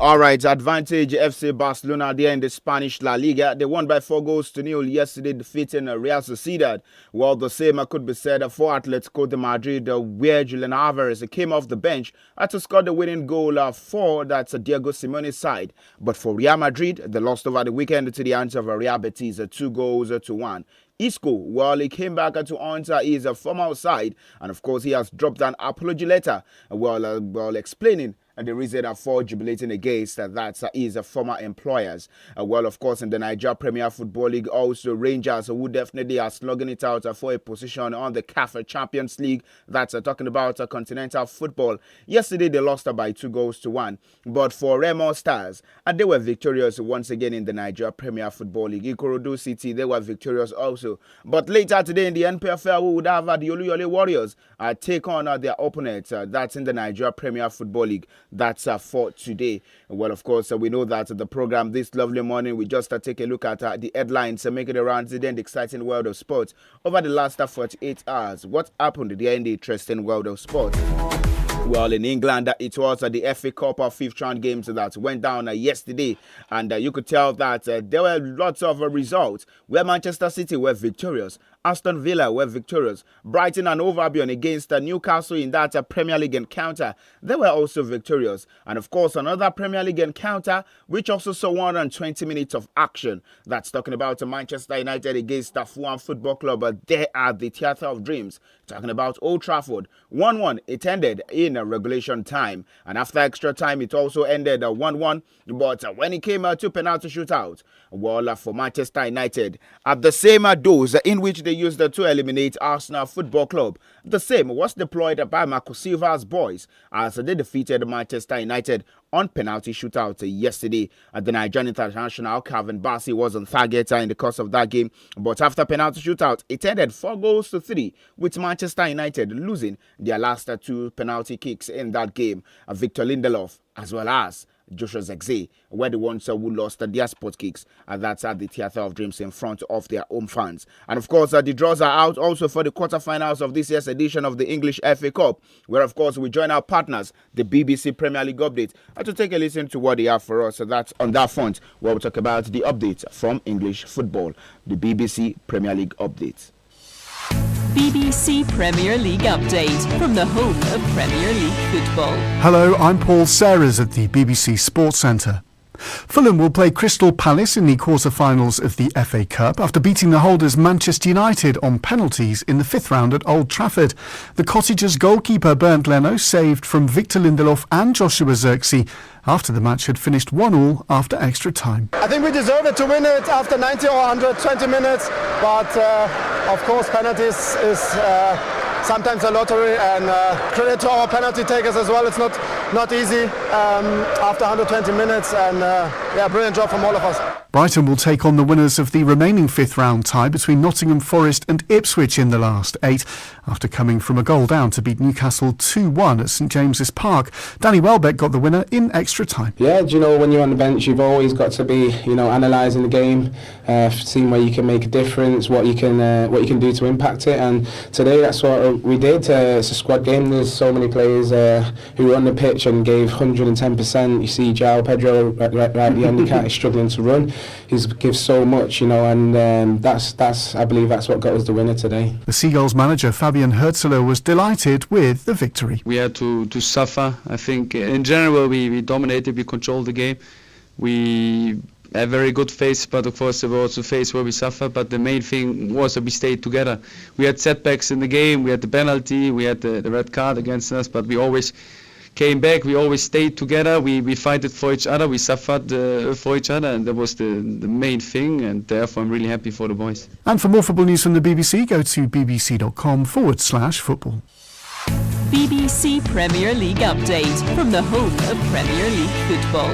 All right, advantage FC Barcelona there in the Spanish La Liga. They won by 4-0 yesterday, defeating Real Sociedad. Well, the same could be said for Atletico de Madrid, where Julian Alvarez came off the bench to score the winning goal for that Diego Simeone's side. But for Real Madrid, they lost over the weekend to the hands of Real Betis, 2-1. Isco, well, he came back to enter his former side, and of course he has dropped an apology letter, while explaining the reason for jubilating against that is former employers. Well, of course, in the Nigeria Premier Football League, also Rangers, who definitely are slugging it out for a position on the CAF Champions League. That's talking about continental football. Yesterday, they lost by 2-1. But for Remo Stars, they were victorious once again in the Nigeria Premier Football League. Ikorodu City, they were victorious also. But later today in the NPFL, we would have the Oluyole Warriors take on their opponent. That's in the Nigeria Premier Football League. That's for today. Well, of course, we know that the program this lovely morning, we just take a look at the headlines and make it around the exciting world of sports over the last 48 hours. What happened there in the interesting world of sports? Well, in England, it was the FA Cup of fifth round games that went down yesterday, and you could tell that there were lots of results where Manchester City were victorious, Aston Villa were victorious, Brighton and Hove Albion against Newcastle in that Premier League encounter, they were also victorious, and of course another Premier League encounter which also saw 120 minutes of action. That's talking about Manchester United against Fulham Football Club. They are the Theatre of Dreams. Talking about Old Trafford, 1-1. It ended in regulation time, and after extra time it also ended 1-1. But when it came to penalty shootout, well, for Manchester United, at the same dose in which they used to eliminate Arsenal Football Club, the same was deployed by Marco Silva's boys as they defeated Manchester United on penalty shootout yesterday. The Nigerian international Calvin Bassey was on target in the course of that game, but after penalty shootout, it ended 4-3, with Manchester United losing their last two penalty kicks in that game. Victor Lindelof as well as Joshua 𝐒𝐿 were the ones who lost their spot kicks, and that's at the Theatre of Dreams in front of their home fans. And of course, the draws are out also for the quarterfinals of this year's edition of the English FA Cup, where of course we join our partners, the BBC Premier League Update, to take a listen to what they have for us. So that's on that front where we'll talk about the updates from English football, the BBC Premier League Update. BBC Premier League update from the home of Premier League football. Hello, I'm Paul Serres at the BBC Sports Centre. Fulham will play Crystal Palace in the quarter-finals of the FA Cup after beating the holders Manchester United on penalties in the fifth round at Old Trafford. The Cottagers' goalkeeper Bernd Leno saved from Victor Lindelof and Joshua 𝐒𝐿 after the match had finished 1-1 after extra time. I think we deserved it to win it after 90 or 120 minutes, but of course penalties is sometimes a lottery, and credit to our penalty takers as well. It's not easy after 120 minutes, and brilliant job from all of us. Brighton will take on the winners of the remaining fifth round tie between Nottingham Forest and Ipswich in the last 8, after coming from a goal down to beat Newcastle 2-1 at St James's Park. Danny Welbeck got the winner in extra time. Yeah, do you know, when you're on the bench, you've always got to be, analysing the game, seeing where you can make a difference, what you can do to impact it. And today that's what we did. It's a squad game. There's so many players who were on the pitch and gave 110%. You see Pedro right at the end, is struggling to run. He gives so much, and that's I believe that's what got us the winner today. The Seagulls manager Fabian Hürzeler was delighted with the victory. We had to suffer. I think in general we dominated, we controlled the game. We had very good face, but of course there were also phases where we suffered. But the main thing was that we stayed together. We had setbacks in the game, we had the penalty, we had the red card against us, but we always came back, we always stayed together, we fight it for each other, we suffered for each other, and that was the main thing, and therefore I'm really happy for the boys. And for more football news from the BBC, go to bbc.com/football. BBC Premier League update from the home of Premier League football.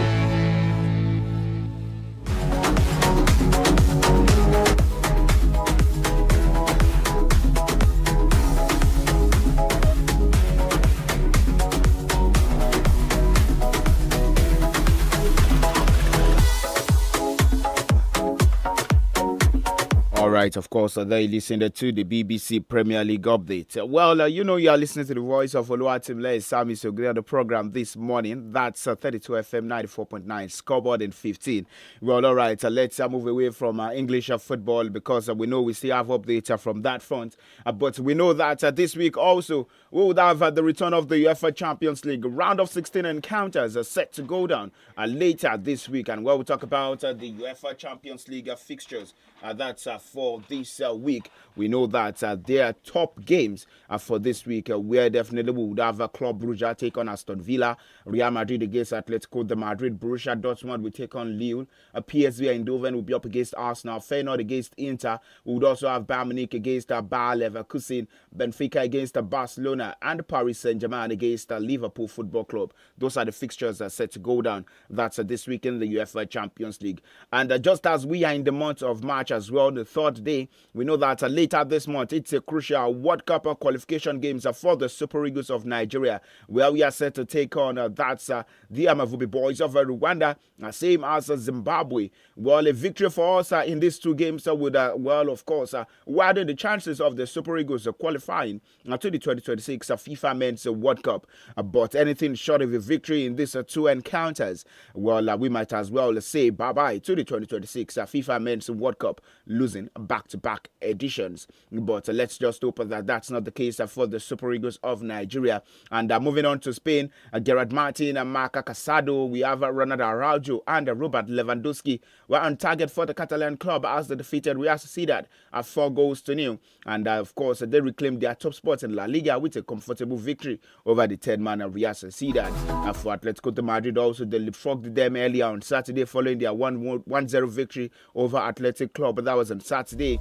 right, of course, they listened to the BBC Premier League update. Well, you know you are listening to the voice of 𝐿 SAMIES on the program this morning. That's 32 FM 94.9, Scoreboard in 15. Well, all right, let's move away from English football because we know we still have updates from that front. But we know that this week also we would have the return of the UEFA Champions League. Round of 16 encounters are set to go down later this week. And we'll talk about the UEFA Champions League fixtures. That's for this week. We know that their top games for this week, where definitely we would have Club Brugge take on Aston Villa, Real Madrid against Atletico de Madrid, Borussia Dortmund will take on Lille, PSV Eindhoven will be up against Arsenal, Feyenoord against Inter. We would also have Bayern Munich against Bayer Leverkusen, Benfica against Barcelona, and Paris Saint-Germain against Liverpool Football Club. Those are the fixtures set to go down. That's this week in the UEFA Champions League. And just as we are in the month of March as well, the third day, we know that later this month, it's a crucial World Cup qualification games for the Super Eagles of Nigeria, where we are set to take on the Amavubi boys of Rwanda, same as Zimbabwe. Well, a victory for us in these two games would, well, of course, widen the chances of the Super Eagles qualifying to the 2026 FIFA Men's World Cup. But anything short of a victory in these two encounters, well, we might as well say bye-bye to the 2026 FIFA Men's World Cup, losing back-to-back editions. But let's just hope that that's not the case for the Super Eagles of Nigeria. And moving on to Spain, Gerard Martin and Marc Casado, we have Ronald Araujo and Robert Lewandowski were on target for the Catalan club as they defeated Real Sociedad at 4-0. And of course, they reclaimed their top spots in La Liga with a comfortable victory over the 10-man Real Sociedad. For Atletico de Madrid, also they leapfrogged them earlier on Saturday following their 1-0 victory over Athletic Club. But that was on Saturday.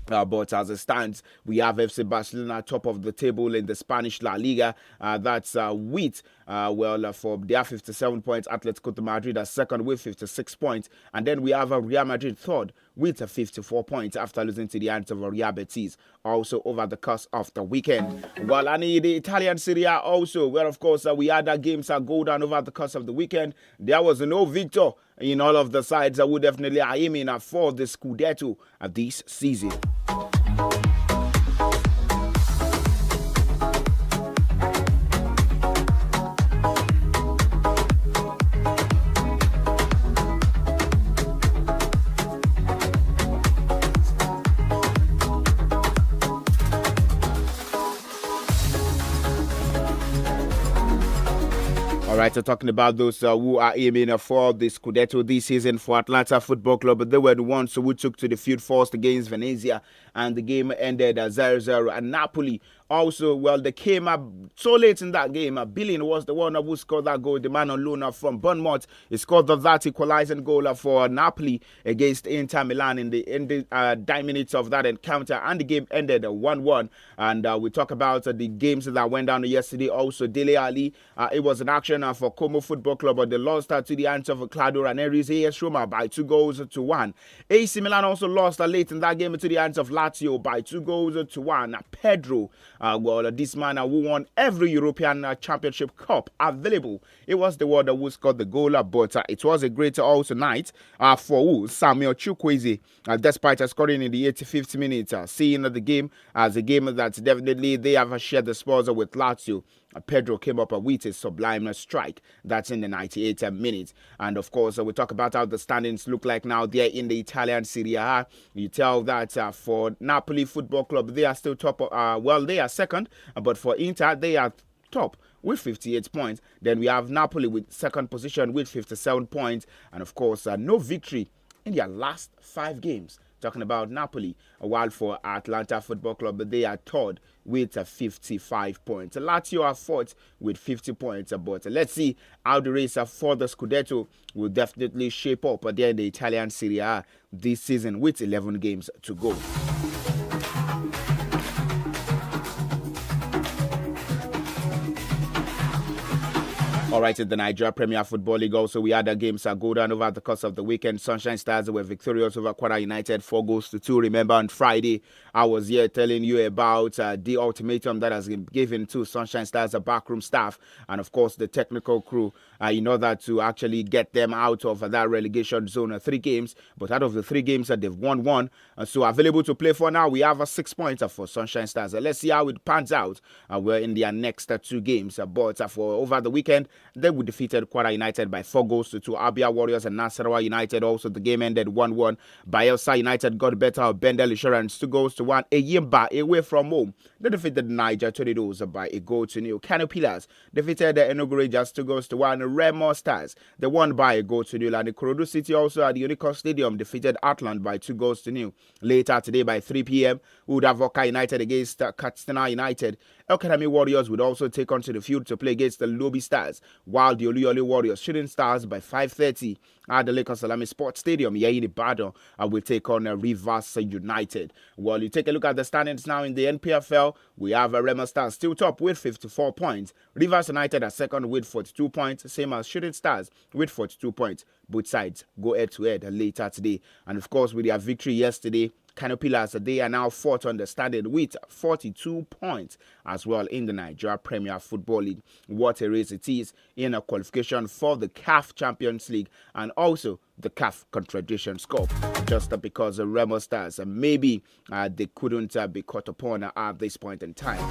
But as it stands, we have FC Barcelona top of the table in the Spanish La Liga. That's with, for their 57 points, Atletico de Madrid are second with 56 points. And then we have Real Madrid third with 54 points after losing to the hands of Real Betis also over the course of the weekend. Well, and the Italian Serie A also, where of course we had games go down over the course of the weekend. There was no victor in all of the sides that would definitely are aiming for the Scudetto this season. All right, so talking about those who are aiming for the Scudetto this season for Atlanta Football Club, they were the ones who took to the field first against Venezia, and the game ended 0-0. And Napoli also, well, they came up so late in that game. Billing was the one who scored that goal, the man on loan from Bournemouth. He scored that equalizing goal for Napoli against Inter Milan in the 9 minutes of that encounter, and the game ended 1-1. And we talk about the games that went down yesterday. Also, Dele Alli, it was an action for Como Football Club, but they lost to the hands of Claudio Ranieri's AS Roma by 2-1. AC Milan also lost late in that game to the hands of Lazio by 2-1. Pedro, this man who won every European Championship Cup available. It was the one who scored the goal, but it was a great also night for Samuel Chukwueze, despite scoring in the 85th minute, seeing the game as a game that definitely they have shared the spoils with Lazio. Pedro came up with a sublime strike. That's in the 98th minute. And of course, we talk about how the standings look like now there in the Italian Serie A. You tell that for Napoli Football Club, they are still top. They are second, but for Inter, they are top with 58 points. Then we have Napoli with second position with 57 points. And of course, no victory in their last 5 games. Talking about Napoli, while for Atlanta Football Club, they are third with 55 points. Lazio are fourth with 50 points. But let's see how the race for the Scudetto will definitely shape up there in the Italian Serie A this season with 11 games to go. All All right, in the Nigeria Premier Football League also, we had the games go down over the course of the weekend. Sunshine Stars were victorious over Kwara United, 4-2. Remember, on Friday, I was here telling you about the ultimatum that has been given to Sunshine Stars, the backroom staff, and of course, the technical crew, in order to actually get them out of that relegation zone. 3 games, but out of the 3 games, they've won 1. So available to play for now, we have a 6-pointer for Sunshine Stars. Let's see how it pans out. We're in their next 2 games, but for over the weekend, they would defeated Kwara United by 4-2. Abia Warriors and Nasarawa United. Also, the game ended 1-1. Bayelsa United got better of Bendel Insurance 2-1. Eyimba away from home. They defeated Niger Tornadoes by 1-0. Kano Pillars defeated the Enugu Rangers 2-1. Remo Stars, they won by 1-0. And the Ikorodu City also at the Unicor Stadium defeated Atlant by 2-0. Later today by 3 p.m., Udavoka United against Katsina United. Academy Warriors would also take onto the field to play against the Lobi Stars, while the Oluyole Warriors, Shooting Stars, by 5:30 at the Lagos Salami Sports Stadium, Yayin Ibadan, will take on Rivers United. Well, you take a look at the standings now in the NPFL. We have Remo Stars still top with 54 points. Rivers United are second with 42 points, same as Shooting Stars with 42 points. Both sides go head-to-head later today. And of course, with their victory yesterday, Kano Pillars, they are now fourth on the standing with 42 points as well in the Nigeria Premier Football League. What a race it is in a qualification for the CAF Champions League and also the CAF Confederation Cup, just because the Remo Stars maybe they couldn't be caught upon at this point in time.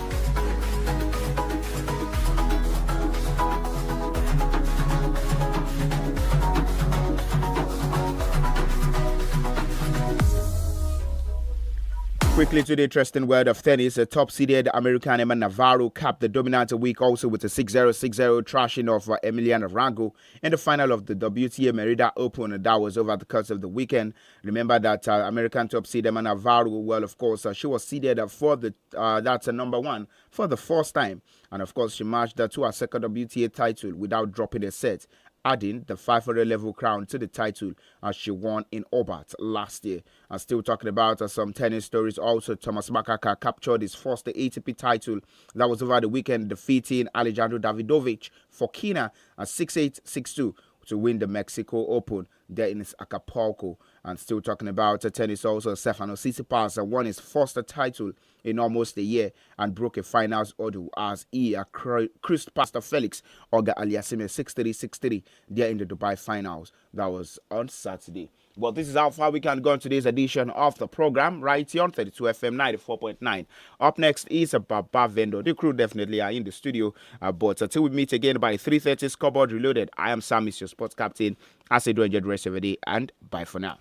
Quickly to the interesting world of tennis, a top-seeded American Emma Navarro capped the dominant week also with a 6-0, thrashing of Emiliano Rango in the final of the WTA Merida Open. That was over the course of the weekend. Remember that American top-seed Emma Navarro, well, of course, she was seeded for the that's a number 1 for the first time. And, of course, she marched to her second WTA title without dropping a set, adding the 500 level crown to the title as she won in Hobart last year. And still talking about some tennis stories, also Thomas Makaka captured his first ATP title. That was over the weekend, defeating Alejandro Davidovich Fokina at 6-8, 6-2 to win the Mexico Open there in Acapulco. And still talking about tennis, also Stefano Tsitsipas won his first title in almost a year and broke a finals order as he cruised past Felix Auger-Aliassime 6-3, 6-3 there in the Dubai finals. That was on Saturday. Well, this is how far we can go on today's edition of the program right here on 32 FM 94.9. Up next is Baba Vendo. The crew definitely are in the studio, but until we meet again by 3:30, Scoreboard Reloaded. I am SAMIES, your sports captain. I say do enjoy the rest of the day and bye for now.